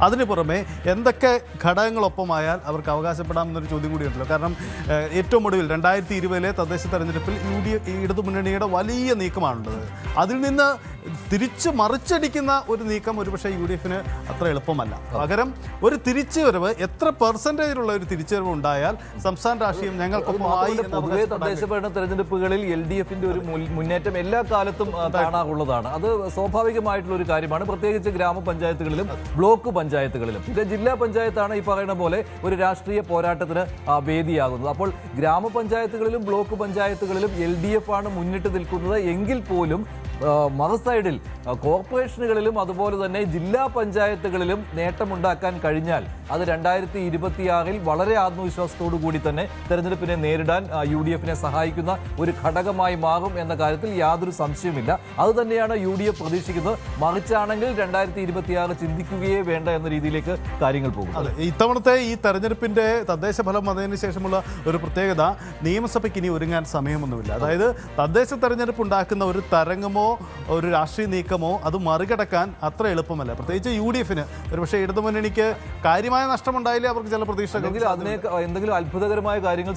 അതിന് പുറമെ എന്തൊക്കെ ഘടകങ്ങളൊപ്പമായാൽ അവർക്ക് അവകാശപ്പെടാമെന്നൊരു ചോദ്യം കൂടിയുണ്ടല്ലോ. കാരണം ഏറ്റവും ഒടുവിൽ 2020 തദ്ദേശ തെരഞ്ഞെടുപ്പിൽ ഇടതുമുന്നണിയുടെ വലിയ നീക്കമാണുള്ളത്. അതിൽ നിന്ന് തിരിച്ച് മറിച്ചടിക്കുന്ന ഒരു നീക്കം ഒരുപക്ഷെ UDF-ന് അത്ര എളുപ്പമല്ല. പകരം ഒരു തിരിച്ചുവരവ്, എത്ര പെർസെൻറ്റേജിലുള്ള ഒരു തിരിച്ചുവരവ് ഉണ്ടായാൽ സംസ്ഥാന രാഷ്ട്രീയം ഞങ്ങൾക്കൊപ്പമായി. പൊതുവെ തദ്ദേശ ഭരണ തെരഞ്ഞെടുപ്പുകളിൽ LDF-ന്റെ ഒരു മുന്നേറ്റം എല്ലാ കാലത്തും കാണാറുള്ളതാണ്. അത് സ്വാഭാവികമായിട്ടുള്ള ഒരു കാര്യമാണ്, പ്രത്യേകിച്ച് ഗ്രാമപഞ്ചായത്തുകളിലും ബ്ലോക്ക് പഞ്ചായത്തുകളിലും. പിന്നെ ജില്ലാ പഞ്ചായത്താണ് ഈ പറയുന്ന പോലെ ഒരു രാഷ്ട്രീയ പോരാട്ടത്തിന് വേദിയാകുന്നത്. അപ്പോൾ ഗ്രാമപഞ്ചായത്തുകളിലും ബ്ലോക്ക് പഞ്ചായത്തുകളിലും LDF ആണ് മുന്നിട്ട് നിൽക്കുന്നത് എങ്കിൽ പോലും മറുസൈഡിൽ കോർപ്പറേഷനുകളിലും അതുപോലെ തന്നെ ജില്ലാ പഞ്ചായത്തുകളിലും നേട്ടമുണ്ടാക്കാൻ കഴിഞ്ഞാൽ അത് 2026 വളരെ ആത്മവിശ്വാസത്തോടു കൂടി തന്നെ തെരഞ്ഞെടുപ്പിനെ നേരിടാൻ UDF-നെ സഹായിക്കുന്ന ഒരു ഘടകമായി മാറും എന്ന കാര്യത്തിൽ യാതൊരു സംശയവുമില്ല. അതുതന്നെയാണ് UDF പ്രതീക്ഷിക്കുന്നത്. മറിച്ചാണെങ്കിൽ 2026 ചിന്തിക്കുകയേ വേണ്ട എന്ന രീതിയിലേക്ക് കാര്യങ്ങൾ പോകും. അതെ, ഇത്തവണത്തെ ഈ തെരഞ്ഞെടുപ്പിന്റെ തദ്ദേശ ഫലം വന്നതിന് ശേഷമുള്ള ഒരു പ്രത്യേകത, നിയമസഭയ്ക്ക് ഇനി ഒരുങ്ങാൻ സമയമൊന്നുമില്ല. അതായത് തദ്ദേശ തെരഞ്ഞെടുപ്പ് ഉണ്ടാക്കുന്ന ഒരു തരംഗമോ ഒരു രാഷ്ട്രീയ നീക്കമോ അത് മറികടക്കാൻ അത്ര എളുപ്പമല്ല. പ്രത്യേകിച്ച് UDF-ന് ഒരുപക്ഷെ ഇടതുമുന്നണിക്ക് കാര്യമായ നഷ്ടമുണ്ടായില്ലേ അവർക്ക് ചില പ്രതീക്ഷകൾ, എന്തെങ്കിലും അത്ഭുതകരമായ കാര്യങ്ങൾ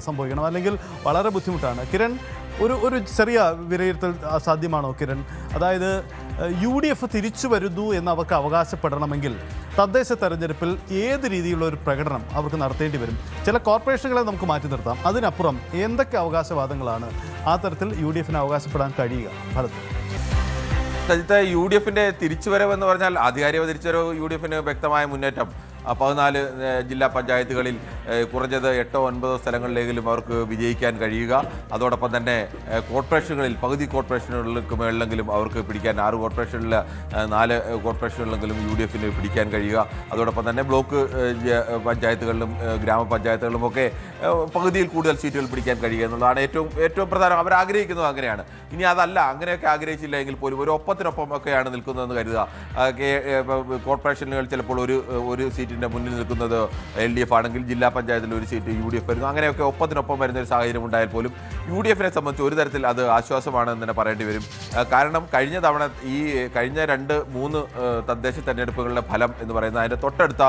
സംഭവിക്കണം. അല്ലെങ്കിൽ വളരെ ബുദ്ധിമുട്ടാണ്. കിരൺ, ഒരു ചെറിയ വിലയിരുത്തൽ സാധ്യമാണോ കിരൺ? അതായത് UDF തിരിച്ചു വരുന്നു എന്ന് അവർക്ക് അവകാശപ്പെടണമെങ്കിൽ തദ്ദേശ തെരഞ്ഞെടുപ്പിൽ ഏത് രീതിയിലുള്ള ഒരു പ്രകടനം അവർക്ക് നടത്തേണ്ടി വരും? ചില കോർപ്പറേഷനുകളെ നമുക്ക് മാറ്റി നിർത്താം. അതിനപ്പുറം എന്തൊക്കെ അവകാശവാദങ്ങളാണ് ആ തരത്തിൽ UDF-ന് അവകാശപ്പെടാൻ കഴിയുക? ഫലത്തിൽ സജിത്ത്, UDF-ന്റെ തിരിച്ചുവരവ് എന്ന് പറഞ്ഞാൽ ആധികാരിക തിരിച്ചുവരവ് UDF-ന് വ്യക്തമായ മുന്നേറ്റം 14 ജില്ലാ പഞ്ചായത്തുകളിൽ കുറഞ്ഞത് 8-9 സ്ഥലങ്ങളിലെങ്കിലും അവർക്ക് വിജയിക്കാൻ കഴിയുക. അതോടൊപ്പം തന്നെ കോർപ്പറേഷനുകളിൽ പകുതി കോർപ്പറേഷനുകൾക്ക് മേളിലെങ്കിലും അവർക്ക് പിടിക്കാൻ, 6 കോർപ്പറേഷനിൽ 4 കോർപ്പറേഷനുകളിലെങ്കിലും UDF-ന് പിടിക്കാൻ കഴിയുക. അതോടൊപ്പം തന്നെ ബ്ലോക്ക് പഞ്ചായത്തുകളിലും ഗ്രാമപഞ്ചായത്തുകളിലും ഒക്കെ പകുതിയിൽ കൂടുതൽ സീറ്റുകൾ പിടിക്കാൻ കഴിയുക എന്നുള്ളതാണ് ഏറ്റവും പ്രധാനം. അവർ ആഗ്രഹിക്കുന്നത് അങ്ങനെയാണ്. ഇനി അതല്ല, അങ്ങനെയൊക്കെ ആഗ്രഹിച്ചില്ല എങ്കിൽ പോലും ഒരു ഒപ്പത്തിനൊപ്പം ഒക്കെയാണ് നിൽക്കുന്നതെന്ന് കരുതുക. കോർപ്പറേഷനുകൾ ചിലപ്പോൾ ഒരു സീറ്റ് മുന്നിൽ നിൽക്കുന്നത് LDF ആണെങ്കിൽ ജില്ലാ പഞ്ചായത്തിൽ ഒരു സീറ്റ് UDF വരുന്നു. അങ്ങനെയൊക്കെ ഒപ്പത്തിനൊപ്പം വരുന്ന ഒരു സാഹചര്യം ഉണ്ടായാൽ പോലും UDF-നെ സംബന്ധിച്ച് ഒരു തരത്തിൽ അത് ആശ്വാസമാണെന്ന് തന്നെ പറയേണ്ടി വരും. കാരണം കഴിഞ്ഞ തവണ ഈ കഴിഞ്ഞ 2-3 തദ്ദേശ തെരഞ്ഞെടുപ്പുകളുടെ ഫലം എന്ന് പറയുന്നത് അതിൻ്റെ തൊട്ടടുത്ത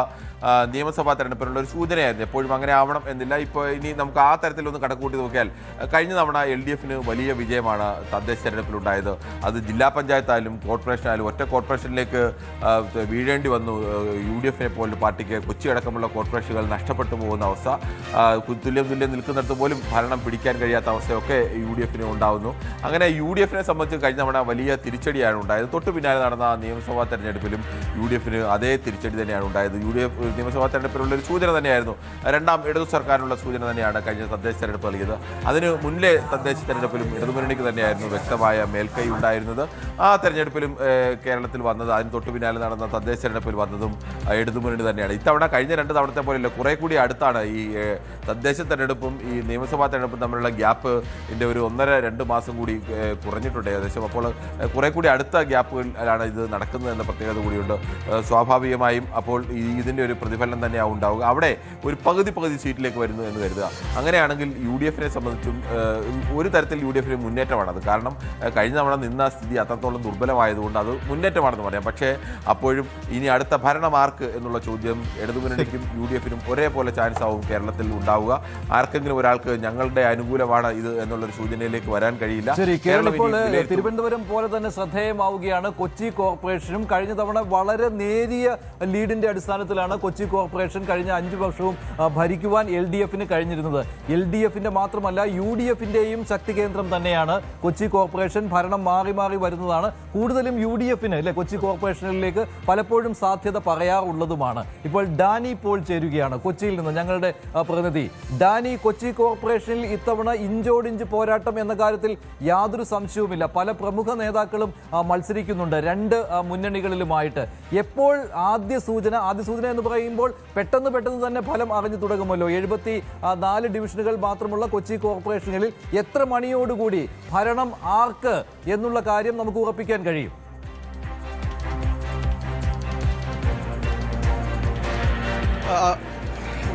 നിയമസഭാ തെരഞ്ഞെടുപ്പിനുള്ള ഒരു സൂചനയായിരുന്നു. എപ്പോഴും അങ്ങനെ ആവണം എന്നില്ല. ഇപ്പോൾ ഇനി നമുക്ക് ആ തരത്തിലൊന്ന് കണക്കുകൂട്ടി നോക്കിയാൽ കഴിഞ്ഞ തവണ LDF-ന് വലിയ വിജയമാണ് തദ്ദേശ തെരഞ്ഞെടുപ്പിലുണ്ടായത്. അത് ജില്ലാ പഞ്ചായത്തായാലും കോർപ്പറേഷനായാലും ഒറ്റ കോർപ്പറേഷനിലേക്ക് വീഴേണ്ടി വന്നു UDF-നെ പോലുള്ള പാർട്ടിക്ക്. കൊച്ചി അടക്കമുള്ള കോർപ്പറേഷനുകൾ നഷ്ടപ്പെട്ടു പോകുന്ന അവസ്ഥ, തുല്യം നിൽക്കുന്നിടത്ത് പോലും ഭരണം പിടിക്കാൻ കഴിയാത്ത അവസ്ഥയൊക്കെ UDF-ന് ഉണ്ടാകുന്നു. അങ്ങനെ UDF-നെ സംബന്ധിച്ച് കഴിഞ്ഞ തവണ വലിയ തിരിച്ചടിയാണ് ഉണ്ടായത്. തൊട്ടു പിന്നാലെ നടന്ന നിയമസഭാ തെരഞ്ഞെടുപ്പിലും UDF-ന് അതേ തിരിച്ചടി തന്നെയാണ് ഉണ്ടായത്. UDF നിയമസഭാ തെരഞ്ഞെടുപ്പിലുള്ള ഒരു സൂചന തന്നെയായിരുന്നു, രണ്ടാം ഇടതു സർക്കാരിനുള്ള സൂചന തന്നെയാണ് കഴിഞ്ഞ തദ്ദേശ തെരഞ്ഞെടുപ്പ് നൽകിയത്. അതിന് മുന്നിലെ തദ്ദേശ തെരഞ്ഞെടുപ്പിലും ഇടതുമുന്നണിക്ക് തന്നെയായിരുന്നു വ്യക്തമായ മേൽക്കൈ ഉണ്ടായിരുന്നത്. ആ തെരഞ്ഞെടുപ്പിലും കേരളത്തിൽ വന്നത്, അതിന് തൊട്ടു പിന്നാലെ നടന്ന തദ്ദേശ തെരഞ്ഞെടുപ്പിൽ വന്നതും ഇടതുമുന്നണി തന്നെയാണ്. ഇത്തവണ കഴിഞ്ഞ 2 തവണത്തെ പോലെയല്ല, കുറെ കൂടി അടുത്താണ് ഈ തദ്ദേശ തെരഞ്ഞെടുപ്പും ഈ നിയമസഭാ തെരഞ്ഞെടുപ്പും തമ്മിലുള്ള ഗ്യാപ്പ് ഒരു 1.5-2 മാസം കൂടി കുറഞ്ഞിട്ടുണ്ട് ഏകദേശം. അപ്പോൾ കുറെ കൂടി അടുത്ത ഗ്യാപ്പുകളിലാണ് ഇത് നടക്കുന്നത് എന്ന പ്രത്യേകത കൂടിയുണ്ട്. സ്വാഭാവികമായും അപ്പോൾ ഇതിൻ്റെ ഒരു പ്രതിഫലനം തന്നെയാണ് ഉണ്ടാവുക. അവിടെ ഒരു പകുതി സീറ്റിലേക്ക് വരുന്നു എന്ന് കരുതുക. അങ്ങനെയാണെങ്കിൽ UDF-നെ സംബന്ധിച്ചും ഒരു തരത്തിൽ UDF-ന് മുന്നേറ്റമാണ് അത്. കാരണം കഴിഞ്ഞ തവണ നിന്ന സ്ഥിതി അത്രത്തോളം ദുർബലമായതുകൊണ്ട് അത് മുന്നേറ്റമാണെന്ന് പറയാം. പക്ഷേ അപ്പോഴും ഇനി അടുത്ത ഭരണമാർക്ക് എന്നുള്ള ചോദ്യം ഇടതുമുന്നണിക്കും UDF-നും ഒരേപോലെ ചാൻസ് ആവും കേരളത്തിൽ ഉണ്ടാവുക. ആർക്കെങ്കിലും ഒരാൾക്ക് ഞങ്ങളുടെ അനുകൂലമാണ് ഇത് എന്നുള്ളൊരു സൂചനയിലേക്ക് വരാൻ കഴിയില്ല. തിരുവനന്തപുരം പോലെ തന്നെ ശ്രദ്ധേയമാവുകയാണ് കൊച്ചി കോർപ്പറേഷനും. കഴിഞ്ഞ തവണ വളരെ നേരിയ ലീഡിന്റെ അടിസ്ഥാനത്തിലാണ് കൊച്ചി കോർപ്പറേഷൻ കഴിഞ്ഞ 5 വർഷവും ഭരിക്കുവാൻ LDF-ന് കഴിഞ്ഞിരുന്നത്. LDF-ന്റെ മാത്രമല്ല UDF-ന്റെയും ശക്തി കേന്ദ്രം തന്നെയാണ് കൊച്ചി കോർപ്പറേഷൻ. ഭരണം മാറി വരുന്നതാണ്. കൂടുതലും UDF-ന് അല്ലെ കൊച്ചി കോർപ്പറേഷനിലേക്ക് പലപ്പോഴും സാധ്യത പറയാറുള്ളതുമാണ്. ഇപ്പോൾ ഡാനി പോൾ ചേരുകയാണ് കൊച്ചിയിൽ നിന്ന്, ഞങ്ങളുടെ പ്രതിനിധി. ഡാനി, കൊച്ചി കോർപ്പറേഷനിൽ ഇത്തവണ ഇഞ്ചോടിഞ്ച് പോരാട്ടം എന്ന കാര്യത്തിൽ യാതൊരു സംശയവുമില്ല. പല പ്രമുഖ നേതാക്കളും മത്സരിക്കുന്നുണ്ട് 2 മുന്നണികളിലുമായിട്ട്. എപ്പോൾ ആദ്യ സൂചന എന്ന് പറയുമ്പോൾ പെട്ടെന്ന് തന്നെ ഫലം അറിഞ്ഞു തുടങ്ങുമല്ലോ. 74 ഡിവിഷനുകൾ മാത്രമുള്ള കൊച്ചി കോർപ്പറേഷനുകളിൽ എത്ര മണിയോടുകൂടി ഭരണം ആർക്ക് എന്നുള്ള കാര്യം നമുക്ക് ഉറപ്പിക്കാൻ കഴിയും?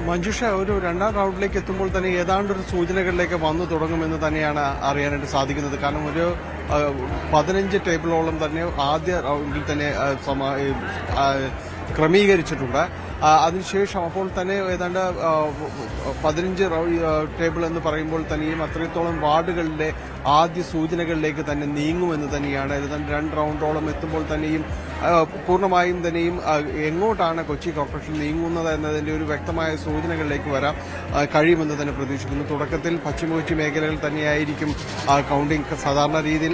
മഞ്ജുഷ, ഒരു 2ാം റൗണ്ടിലേക്ക് എത്തുമ്പോൾ തന്നെ ഏതാണ്ടൊരു സൂചനകളിലേക്ക് വന്നു തുടങ്ങുമെന്ന് തന്നെയാണ് അറിയാനായിട്ട് സാധിക്കുന്നത്. കാരണം ഒരു 15 ടേബിളോളം തന്നെ ആദ്യ റൗണ്ടിൽ തന്നെ ക്രമീകരിച്ചിട്ടുണ്ട്. അതിനുശേഷം അപ്പോൾ തന്നെ ഏതാണ്ട് 15 ടേബിൾ എന്ന് പറയുമ്പോൾ തന്നെയും അത്രത്തോളം വാർഡുകളിലെ ആദ്യ സൂചനകളിലേക്ക് തന്നെ നീങ്ങുമെന്ന് തന്നെയാണ്. ഏതാണ്ട് 2 റൗണ്ടോളം എത്തുമ്പോൾ തന്നെയും പൂർണ്ണമായും തന്നെയും എങ്ങോട്ടാണ് കൊച്ചി കോർപ്പറേഷൻ നീങ്ങുന്നത് എന്നതിന്റെ ഒരു വ്യക്തമായ സൂചനകളിലേക്ക് വരാൻ കഴിയുമെന്ന് തന്നെ പ്രതീക്ഷിക്കുന്നു. തുടക്കത്തിൽ പശ്ചിമ കൊച്ചി മേഖലകൾ തന്നെയായിരിക്കും കൌണ്ടിംഗ്. സാധാരണ രീതിയിൽ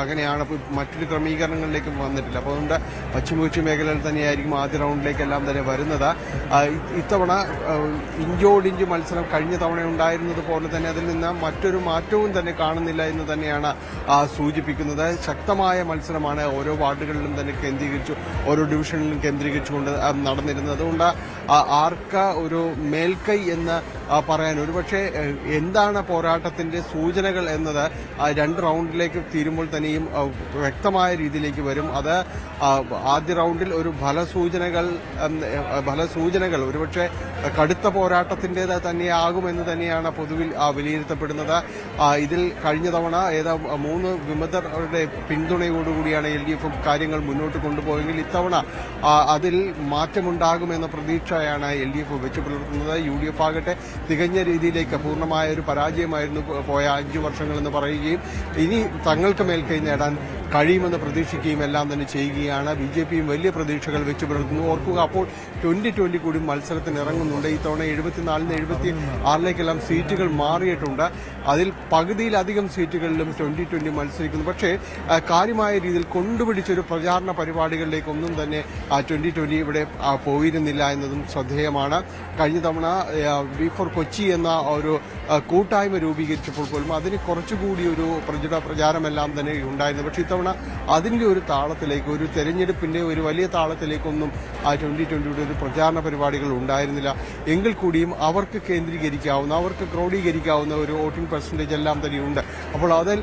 അങ്ങനെയാണ്. മറ്റൊരു ക്രമീകരണങ്ങളിലേക്കും വന്നിട്ടില്ല. അപ്പോൾ അതുകൊണ്ട് പശ്ചിമ കൊച്ചി മേഖലകൾ തന്നെയായിരിക്കും ആദ്യ റൗണ്ടിലേക്കെല്ലാം തന്നെ വരുന്നത്. ഇത്തവണ ഇഞ്ചോടിഞ്ച് മത്സരം കഴിഞ്ഞ തവണ ഉണ്ടായിരുന്നത് പോലെ തന്നെ അതിൽ നിന്ന് മറ്റൊരു മാറ്റവും തന്നെ കാണുന്നില്ല എന്ന് തന്നെയാണ് സൂചിപ്പിക്കുന്നത്. ശക്തമായ മത്സരമാണ് ഓരോ വാർഡുകളിലും തന്നെ ഓരോ ഡിവിഷനിലും കേന്ദ്രീകരിച്ചുകൊണ്ട് നടന്നിരുന്നത്. അതുകൊണ്ട് ആർക്ക് ഒരു മേൽക്കൈ എന്ന് പറയാൻ ഒരുപക്ഷെ എന്താണ് പോരാട്ടത്തിന്റെ സൂചനകൾ എന്നത് 2 റൗണ്ടിലേക്ക് തീരുമ്പോൾ തന്നെയും വ്യക്തമായ രീതിയിലേക്ക് വരും. അത് ആദ്യ റൗണ്ടിൽ ഒരു ഫലസൂചനകൾ ഒരുപക്ഷെ കടുത്ത പോരാട്ടത്തിന്റേത് തന്നെയാകുമെന്ന് തന്നെയാണ് പൊതുവിൽ വിലയിരുത്തപ്പെടുന്നത്. ഇതിൽ കഴിഞ്ഞ തവണ 3 വിമതരുടെ പിന്തുണയോടുകൂടിയാണ് LDF കാര്യങ്ങൾ മുന്നോട്ട് കൊണ്ടുപോയെങ്കിൽ ഇത്തവണ അതിൽ മാറ്റമുണ്ടാകുമെന്ന പ്രതീക്ഷയാണ് LDF വെച്ചു പുലർത്തുന്നത്. UDF ആകട്ടെ തികഞ്ഞ രീതിയിലേക്ക് പൂർണ്ണമായ ഒരു പരാജയമായിരുന്നു പോയ 5 വർഷങ്ങളെന്ന് പറയുകയും ഇനി തങ്ങൾക്ക് മേൽക്കൈ നേടാൻ കഴിയുമെന്ന് പ്രതീക്ഷിക്കുകയും എല്ലാം തന്നെ ചെയ്യുകയാണ്. BJPയും വലിയ പ്രതീക്ഷകൾ വെച്ചു പുലർത്തുന്നു. ഓർക്കുക, അപ്പോൾ 2020 കൂടി മത്സരത്തിന് ഇറങ്ങുന്നുണ്ട്. ഇത്തവണ 74-ന് 76-ലേക്കെല്ലാം സീറ്റുകൾ മാറിയിട്ടുണ്ട്. അതിൽ പകുതിയിലധികം സീറ്റുകളിലും 2020 മത്സരിക്കുന്നു. പക്ഷേ കാര്യമായ രീതിയിൽ കൊണ്ടുപിടിച്ചൊരു പ്രചാരണ പരിപാടികളിലേക്കൊന്നും തന്നെ 2020 ഇവിടെ പോയിരുന്നില്ല എന്നതും ശ്രദ്ധേയമാണ്. കഴിഞ്ഞ തവണ ബിഫോർ കൊച്ചി എന്ന ഒരു കൂട്ടായ്മ രൂപീകരിച്ചപ്പോൾ പോലും അതിന് കുറച്ചുകൂടി ഒരു പ്രചാരമെല്ലാം തന്നെ ഉണ്ടായിരുന്നു. പക്ഷേ ഇത്തവണ അതിന്റെ ഒരു താളത്തിലേക്ക്, ഒരു തെരഞ്ഞെടുപ്പിന്റെ ഒരു വലിയ താളത്തിലേക്കൊന്നും 2020യുടെ ഒരു പ്രചാരണ പരിപാടികൾ ഉണ്ടായിരുന്നില്ല. എങ്കിൽ കൂടിയും അവർക്ക് കേന്ദ്രീകരിക്കാവുന്ന, അവർക്ക് ക്രോഡീകരിക്കാവുന്ന ഒരു വോട്ടിംഗ് പെർസെന്റേജ് എല്ലാം തന്നെയുണ്ട്. അപ്പോൾ അതിൽ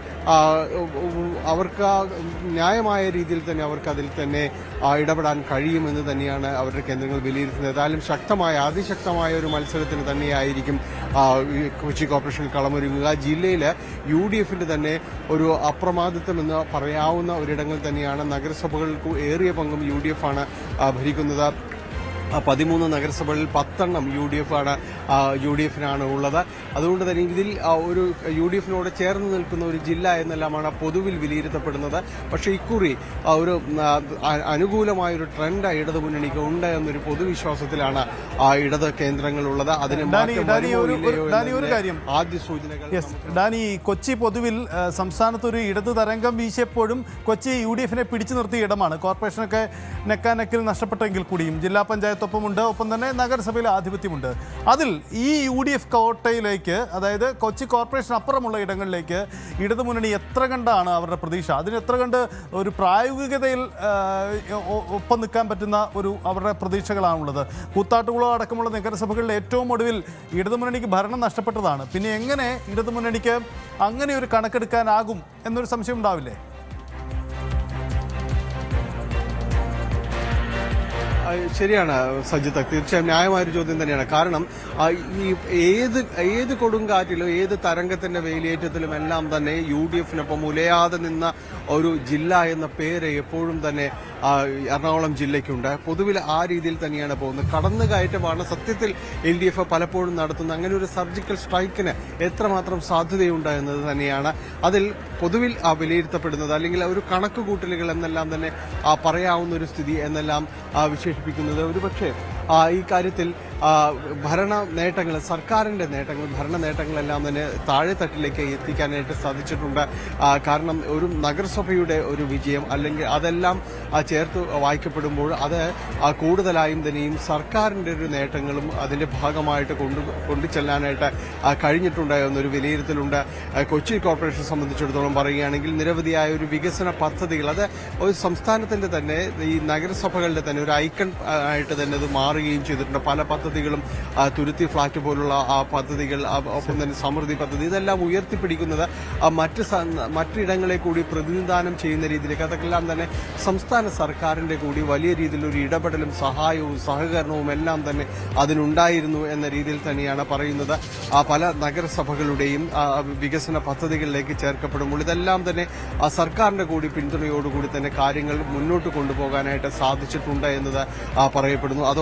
അവർക്ക് ന്യായമായ രീതിയിൽ തന്നെ അവർക്ക് അതിൽ തന്നെ ഇടപെടാൻ കഴിയുമെന്ന് തന്നെയാണ് അവരുടെ കേന്ദ്രങ്ങൾ വിലയിരുത്തുന്നത്. ഏതായാലും അതിശക്തമായ ഒരു മത്സരത്തിന് തന്നെയായിരിക്കും കൊച്ചി കോർപ്പറേഷൻ കളമൊരുങ്ങുക. ജില്ലയിൽ UDFന്റെ തന്നെ ഒരു അപ്രമാദിത്വം എന്ന് പറയാവുന്ന ഒരിടങ്ങൾ തന്നെയാണ്. നഗരസഭകൾക്ക് ഏറിയ പങ്കും UDF ആണ് ഭരിക്കുന്നത്. 13 നഗരസഭകളിൽ 10 UDFനാണ് ഉള്ളത്. അതുകൊണ്ട് തന്നെ ഇതിൽ ഒരു UDFനോട് ചേർന്ന് നിൽക്കുന്ന ഒരു ജില്ല എന്നെല്ലാമാണ് പൊതുവിൽ വിലയിരുത്തപ്പെടുന്നത്. പക്ഷേ ഇക്കുറി ഒരു അനുകൂലമായൊരു ട്രെൻഡ് ഇടതുമുന്നണിക്ക് ഉണ്ട് എന്നൊരു പൊതുവിശ്വാസത്തിലാണ് ഇടത് കേന്ദ്രങ്ങളുള്ളത്. അതിന് ആദ്യ സൂചനകൾ. ഡാനി, കൊച്ചി പൊതുവിൽ സംസ്ഥാനത്ത് ഒരു ഇടത് തരംഗം വീശിയപ്പോഴും കൊച്ചി UDFനെ പിടിച്ചു നിർത്തിയ ഇടമാണ്. കോർപ്പറേഷനൊക്കെ നെക്കാനെക്കിൽ നഷ്ടപ്പെട്ടെങ്കിൽ കൂടിയും ജില്ലാ പഞ്ചായത്ത് ഒപ്പമുണ്ട്, ഒപ്പം തന്നെ നഗരസഭയിലെ ആധിപത്യമുണ്ട്. അതിൽ ഈ UDF കോട്ടയിലേക്ക്, അതായത് കൊച്ചി കോർപ്പറേഷൻ അപ്പുറമുള്ള ഇടങ്ങളിലേക്ക് ഇടതുമുന്നണി എത്ര കണ്ടാണ് അവരുടെ പ്രതീക്ഷ? അതിന് എത്ര കണ്ട് ഒരു പ്രായോഗികതയിൽ ഒപ്പം നിൽക്കാൻ പറ്റുന്ന അവരുടെ പ്രതീക്ഷകളാണുള്ളത്? കൂത്താട്ടുകുളം അടക്കമുള്ള നഗരസഭകളിൽ ഏറ്റവും ഒടുവിൽ ഇടതുമുന്നണിക്ക് ഭരണം നഷ്ടപ്പെട്ടതാണ്. പിന്നെ എങ്ങനെ ഇടതുമുന്നണിക്ക് അങ്ങനെ ഒരു കണക്കെടുക്കാനാകും എന്നൊരു സംശയം ഉണ്ടാവില്ലേ? ശരിയാണ് സജിത്ത്, തീർച്ചയായും ന്യായമായൊരു ചോദ്യം തന്നെയാണ്. കാരണം ഈ ഏത് കൊടുങ്കാറ്റിലും ഏത് തരംഗത്തിന്റെ വേലിയേറ്റത്തിലും എല്ലാം തന്നെ UDFനൊപ്പം ഉലയാതെ നിന്ന ഒരു ജില്ല എന്ന പേര് എപ്പോഴും തന്നെ എറണാകുളം ജില്ലയ്ക്കുണ്ട്. പൊതുവിൽ ആ രീതിയിൽ തന്നെയാണ് പോകുന്നത്. കടന്നുകയറ്റമാണ് സത്യത്തിൽ LDF പലപ്പോഴും നടത്തുന്നത്. അങ്ങനെ ഒരു സർജിക്കൽ സ്ട്രൈക്കിന് എത്രമാത്രം സാധ്യതയുണ്ട് എന്നത് തന്നെയാണ് അതിൽ പൊതുവിൽ വിലയിരുത്തപ്പെടുന്നത്. അല്ലെങ്കിൽ ഒരു കണക്കുകൂട്ടലുകൾ എന്നെല്ലാം തന്നെ പറയാവുന്ന ഒരു സ്ഥിതി എന്നെല്ലാം വിശേഷിപ്പിക്കുന്നത്. ഒരുപക്ഷെ ഈ കാര്യത്തിൽ ഭരണ നേട്ടങ്ങൾ, സർക്കാരിന്റെ നേട്ടങ്ങൾ, ഭരണ നേട്ടങ്ങളെല്ലാം തന്നെ താഴെത്തട്ടിലേക്ക് എത്തിക്കാനായിട്ട് സാധിച്ചിട്ടുണ്ട്. കാരണം ഒരു നഗരസഭയുടെ ഒരു വിജയം അല്ലെങ്കിൽ അതെല്ലാം ചേർത്ത് വായിക്കപ്പെടുമ്പോൾ അത് കൂടുതലായും തന്നെയും സർക്കാരിന്റെ ഒരു നേട്ടങ്ങളും അതിന്റെ ഭാഗമായിട്ട് കൊണ്ടുചെല്ലാനായിട്ട് കഴിഞ്ഞിട്ടുണ്ട് എന്നൊരു വിലയിരുത്തലുണ്ട്. കൊച്ചി കോർപ്പറേഷൻ സംബന്ധിച്ചിടത്തോളം പറയുകയാണെങ്കിൽ നിരവധിയായ ഒരു വികസന പദ്ധതികൾ, അത് ഒരു സംസ്ഥാനത്തിന്റെ തന്നെ ഈ നഗരസഭകളുടെ തന്നെ ഒരു ഐക്കൺ ആയിട്ട് തന്നെ അത് മാറുകയും ചെയ്തിട്ടുണ്ട്. പല പദ്ധതികൾ പദ്ധതികളും തുരുത്തി ഫ്ളാറ്റ് പോലുള്ള പദ്ധതികൾ, ഒപ്പം തന്നെ സമൃദ്ധി പദ്ധതി, ഇതെല്ലാം ഉയർത്തിപ്പിടിക്കുന്നത് മറ്റിടങ്ങളെ കൂടി പ്രതിനിധാനം ചെയ്യുന്ന രീതിയിലേക്ക്, അതൊക്കെല്ലാം തന്നെ സംസ്ഥാന സർക്കാരിന്റെ കൂടി വലിയ രീതിയിലൊരു ഇടപെടലും സഹായവും സഹകരണവും എല്ലാം തന്നെ അതിനുണ്ടായിരുന്നു എന്ന രീതിയിൽ തന്നെയാണ് പറയുന്നത്. പല നഗരസഭകളുടെയും വികസന പദ്ധതികളിലേക്ക് ചേർക്കപ്പെടുമ്പോൾ ഇതെല്ലാം തന്നെ സർക്കാരിന്റെ കൂടി പിന്തുണയോടുകൂടി തന്നെ കാര്യങ്ങൾ മുന്നോട്ട് കൊണ്ടുപോകാനായിട്ട് സാധിച്ചിട്ടുണ്ട് എന്നത് പറയപ്പെടുന്നു. അതോടെ